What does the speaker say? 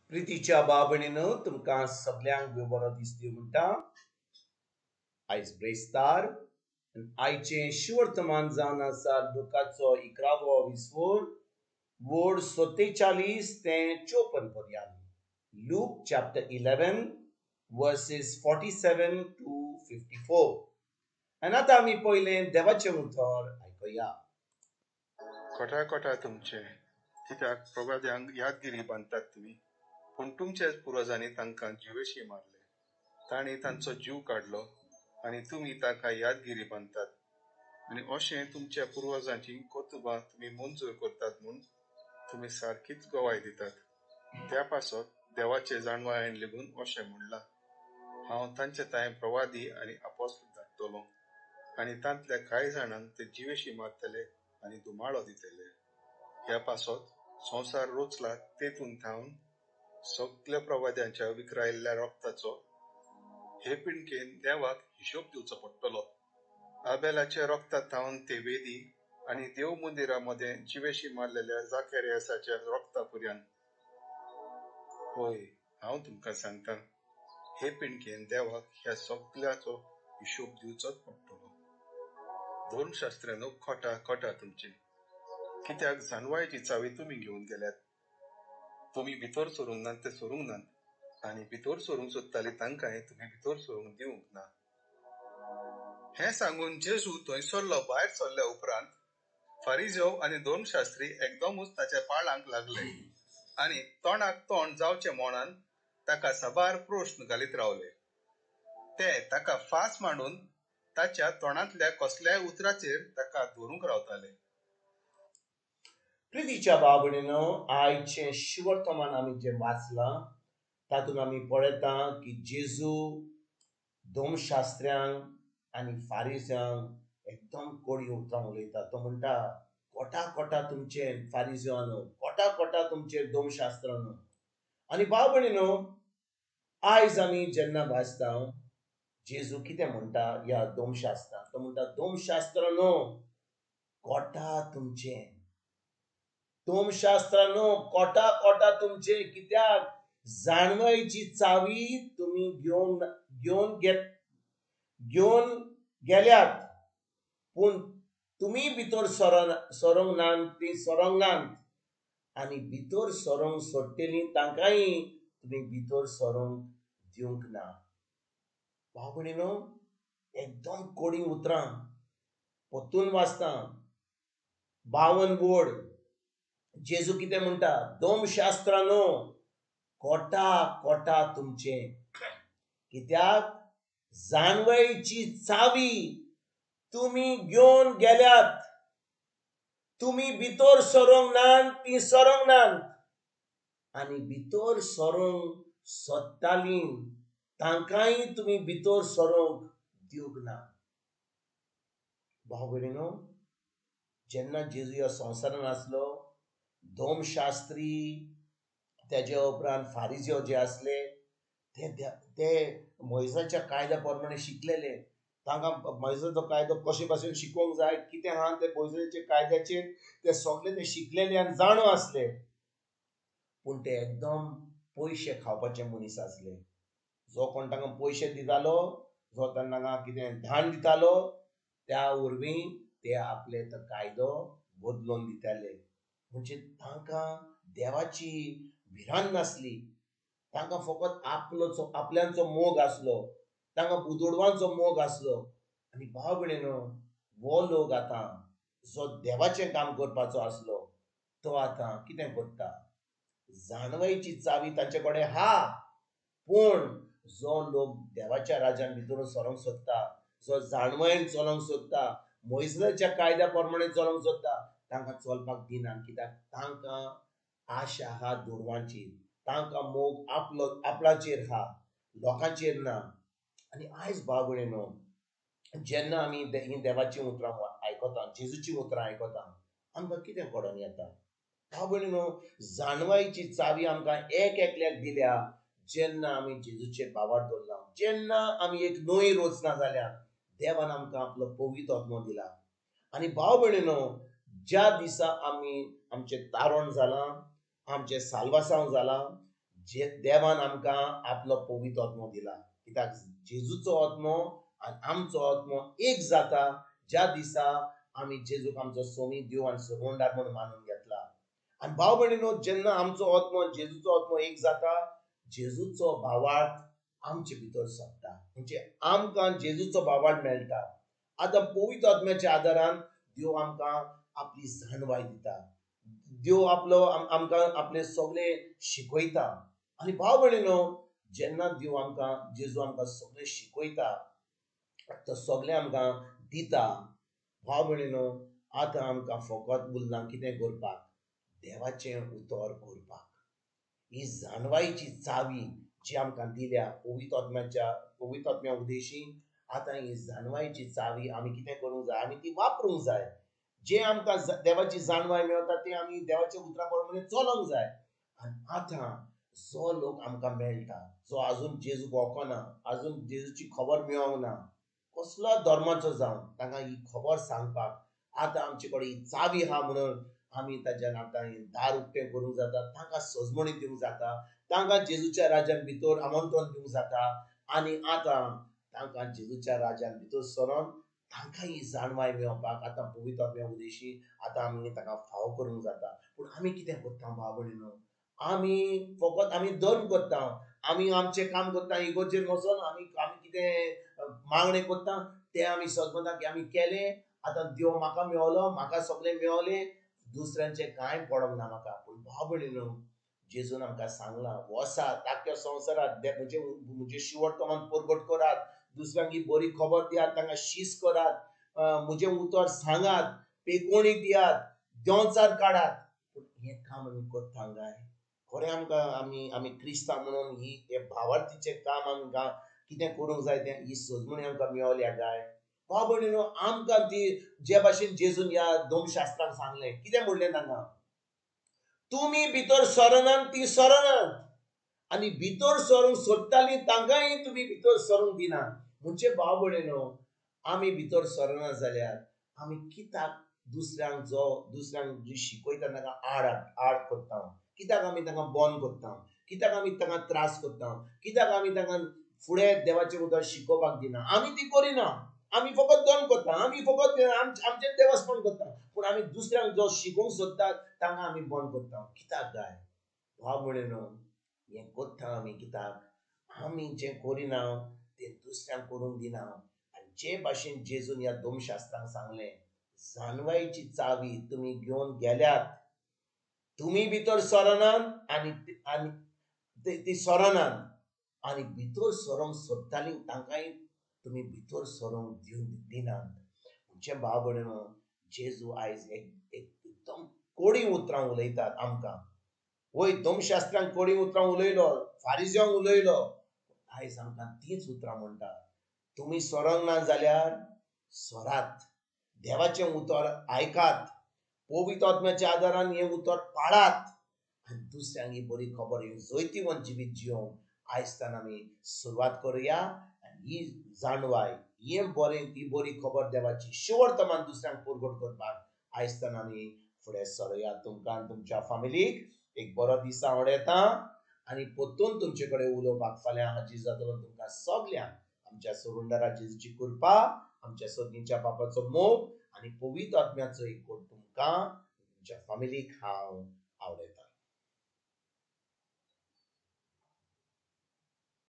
प्रितीच्या बाबणीनं तुमकां सगळ्यांक बरो दीस दिवं म्हणटा. आयज ब्रेस्तार आयचें शिवर्तमान जावन आसा लुकाचो 11वो विसवोर वोड 47 ते 54 पर्यंत. Luke chapter 11 verses 47 to 54. आनी आतां आमी पयलें देवाचें उतर आयकुया. कोटा कोटा तुमचे कित्याक प्रवाद्यांक यादगिरी बांदतात तुम्ही, पूण तुमच्याच पुर्वजांनी तांकां जिवेशी मारले. तांणी तांचो जीव काडलो आनी तुमी ताका यादगिरी बांदतात. आनी अशें तुमच्या पुर्वजांची कर्तुबां तुमी मंजूर करतात म्हूण तुमी सारकीच गवाय दितात. त्या पासत देवाचे जाणवायेन लेगून अशें म्हणलां, हांव तांचे ताय प्रवादी आनी आपोस्तल धाडटलों आनी तांतल्या कांय जाणांक ते जिवेशी मारतले आनी दुमाळो दितले. ह्या पासत संवसार रोचला तेतून थावन सगळ्या प्रवाद्यांच्या विखरायल्ल्या रक्ताचो हे पिणकेन देवाक हिशोब दिवचो पडटलो. आबेलाच्या रक्तात थावन ते वेदी आनी देव मंदिरामध्ये जिवेशी मारलेल्या जाकेरियासाच्या रक्तापर्यंत. होय, हांव तुमकां सांगतां, हे पिणकेन देवाक ह्या सगळ्याचो हिशोब दिवचोच पडटलो. दोन शास्त्रांनो खोटा खोटा तुमचे, कित्याक जाणवायेची चावी तुमी घेवन गेल्यात. तुमी भितर सरूंक नात ते सरूंक नात, आनी भितर सरूंक सोदताली तांकांय तुमी भितर सरूंक दिवंक ना. हें सांगून जेजू थंयसरलो भायर सरल्या उपरांत फारिजेव आनी दोन शास्त्री एकदमूच ताच्या पाळांक लागले आनी तोंडाक तोंड जावचे म्हणान ताका सबार प्रश्न घालीत रावले. ते ताका फास मांडून ताच्या तोंडांतल्या कसल्याय उतराचेर ताका धरूंक रावताले. प्रितीच्या बाबणीनं आयचें शिवर्तमान आमी जें वाचलां तातूंत आमी पळयता की जेजू धोमशास्त्र्यांक आनी फारिज्यांक एकदम कोडी उतरां उलयता. तो म्हणटा, कोटा कोटा तुमचे फारिज्यांनो, कोटा कोटा तुमचे धोमशास्त्रांनो. आनी बाबणीनो, आयज आमी जेन्ना वाचता जेजू कितें म्हणटा ह्या धोमशास्त्रांक, तो म्हणटा, धोमशास्त्रांनो, कोटा तुमचे, धोमशास्त्रांनो, कोटा कोटा तुमचे, कित्याक जाणवायेची चावी तुमी घेवन गेल्यात, पूण तुमी भितर सरोंक नात, ती सरोंक नात, आनी भितर सरोंक सोडटलीं तांकांय तुमी भितर सरोंक दिवंक ना. भावभयणीनो, एकदम कोडी उतरां परतून वाचता. 52 वोड जेजू कितें म्हणटा, धोमशास्त्रांनो, कोटा कोटा तुमचे, कित्याक जाणवायेची चावी तुमी घेवन गेल्यात, तुमी भितर सरोंक नात, ती सरोंक नात, आनी भितर सरोंक सोदतालीं तांकांय तुमी भितर सरोंक दिवंक ना. भाव भयणीनो, जेन्ना जेजू ह्या संवसारांत आसलो, धोमशास्त्री तेजे उपरांत फारिजेव जे आसले ते मोइसाच्या कायद्या प्रमाणे शिकलेले. तांकां मोइसाचो कायदो कशे भाशेन शिकोवंक जाय, कितें आहा ते मोइसाच्या कायद्याचेर ते सगळे ते शिकलेले आनी जाणू आसले. पूण ते एकदम पयशे खावपाचे मनीस आसले. जो कोण तांकां पयशे दितालो, जो तांकां कितें धान दितालो, त्या वरवीं ते आपले तो कायदो बदलून दिताले. म्हणजे तांकां देवाची भिरांत नासली. तांकां फकत आपल्यांचो मोग आसलो, तांकां बुदोडवांचो मोग आसलो. आनी भाव भयणीनो, हो लोक आतां जो देवाचें काम करपाचो आसलो, तो आतां कितें करता, जाणवायेची चावी तांचे कडेन आहा, पूण जो लोक देवाच्या राज्यान भितर सरोंक सोदता, जो जाणवायेन चलोंक सोदता, मोइसाच्या कायद्या प्रमाणे चलोंक सोदता, तांकां चलपाक दिना. कित्याक तांकां आशा आहा दुडवांची, तांकां मोग आपणाचेर आहा, लोकांचेर ना. आनी आयज भाव भयणीनो, जेन्ना आमी ही देवाची उतरां आयकता, जेजूची उतरां आयकता, आमकां कितें कळोन येता. भाव भयणीनो, जाणवायेची चावी आमकां एक एकल्याक दिल्या जेन्ना आमी जेजूचेर बाबार दवरला. जेन्ना आमी एक नोई रोचना जाल्यार देवान आमकां आपलो पवित्र आत्मो दिला. आनी भाव भयणीनो, ज्या दिसा आमचें तारण जालां, आमचें साल्वासांव जालां, देवान आमकां आपलो पवित्र आत्मो दिला, कित्याक जेजूचो आत्मो आनी आमचो आत्मो एक जाता ज्या दिसा आमी जेजूक आमचो सोमी देव आनी सर्वंडार म्हणून मानून घेतला. आनी भाव भयणीनो, जेन्ना आमचो आत्मो जेजूचो आत्मो एक जाता, जेजूचो भावार्थ आमचे भितर सोडटा, म्हणजे आमकां जेजूचो भावार्थ मेळटा. आतां पवित्र आत्म्याच्या आदारान देव आमकां आपली जाणवाय दिता, देव आमकां आपले सगळे शिकयता. आनी भाव भयणीनो, जेन्ना देव आमकां जेजू आमकां सगळें शिकयता, तो सगळें आमकां दिता. भाव भयणीनो, आतां आमकां फकत उरलां कितें करपाक? देवाचें उतर करपाक. ही जाणवायेची चावी जी आमकां दिल्या पवित्र आत्म्या उदेशी, आतां ही जाणवायेची चावी आमी कितें करूंक जाय? आमी ती वापरूंक जाय. जे आमकां देवाची जाणवाय मेळटा ती आमी देवाच्या उतरा प्रमाणे चलोंक जाय. आनी आतां जो लोक आमकां मेळटा, जो आजून जेजूक वळखना, आजून जेजूची खबर मेळोंक ना, कसलो धर्माचो जावन, तांकां ही खबर सांगपाक आतां आमचे कडेन ही चावी आहा. म्हणून आमी ताच्यान आतां दार उक्तें करूंक जाता, तांकां सजमणी दिवंक जाता, तांकां जेजूच्या राज्यान भितर आमंत्रण दिवंक जाता. आनी आतां तांकां जेजूच्या राज्यान भितर सरोन तांकां ही जाणवाय मेळोवपाक आतां पवित्र आत्म्या उदेशी आतां आमी ताका फावो करूंक जाता. पूण आमी कितें करता भाव भयणीनो? आमी फकत धर्म करता, आमी आमचें काम करता, इगोर्जेर वचोन आमी कितें मागणें करता तें आमी सजमता की आमी केलें, आतां देव म्हाका मेळलो, म्हाका सगळें मेळोलें, दुसऱ्यांचें कांय पडोंक ना म्हाका. पूण भाव भयणीनो, जेजून आमकां सांगलां, वचात आख्ख्या संवसारांत म्हजे शिवर्थमान परगट करात, दुसऱ्यांक ही बरी खबर दियात, तांकां शीस करात, म्हजें उतर सांगात, पेकोणी दियात, देंवचार काडात. पूण हें काम आमी करता काय? खरें आमकां आमी क्रिस्तांव म्हणून हे भावार्थीचें काम आमकां कितें करूंक जाय तें ही सजमणी आमकां मेळोल्या काय? भाव भयणीनो, आमकां ती जे भाशेन जेजून ह्या धर्मशास्त्रांत सांगलें, कितें म्हणलें तांकां? तुमी भितर सरनात ती सरनात, आनी भितर सरूंक सोदतालीं तांकांय तुमी भितर सरूंक दिनात. म्हणजे भाव भयणीनो, आमी भितर सरना जाल्यार आमी कित्याक दुसऱ्यांक जी शिकयता तांकां आड करता? कित्याक आमी तांकां बंद करता? कित्याक आमी तांकां त्रास करता? कित्याक आमी तांकां फुडें देवाचें उतर शिकोवपाक दिना? आमी ती करिना, आमी फकत धर्म करता, आमी फकत आमचें देवस्थान करता. पूण आमी दुसऱ्यांक जो शिकोवंक सोदतात तांकां आमी बंद करता. कित्याक काय? भाव भयणीनो, हें करता आमी कित्याक? आमी जें करिना तें दुसऱ्यांक करूंक दिना. आनी जे भाशेन जेजून ह्या धर्मशास्त्रांत सांगलें, जाणवायेची चावी तुमी घेवन गेल्यात, तुमी भितर सरनात आनी ती सरनात, आनी भितर सरोंक सोदतालीं तांकांय तुमी भितर सरोंक दिनात. म्हणजे भाव भयणीनो, जेजू आयज एकदम कोडी उतरां उलयतात आमकां. वय धर्मशास्त्रांत कोडी उतरां उलयलो, फारिज्यांक उलयलो, आयज आमकां तींच उतरां म्हणटा. तुमी सरोंक ना जाल्यार सरात, देवाचें उतर आयकात, पवित्र आत्म्याच्या आदारान हें उतर पाळात, आनी दुसऱ्यांक ही बरी खबर, ही जैतिवंत जिवीत जियोंक आयजच्यान आमी सुरवात करुया. आनी ही जाणवाय, ही बरी खबर देवाची शिवर्तमान दुसऱ्यांक परगट करपाक आयजच्यान आमी फुडें सरुया. तुमकां आनी तुमच्या फॅमिलीक एक बरो दीस हांव येता, आनी परतून तुमचे कडेन उलोवपाक फाल्यां हाजीर जातलो. तुमकां सगल्यांक आमच्या सर्वंडारा जेजूची कृपा, आमच्या सगळ्यांच्या बापाचो मोग आनी पवित्र आत्म्याचो एकूच तुमकां तुमच्या फॅमिलीक हांव आवडयता.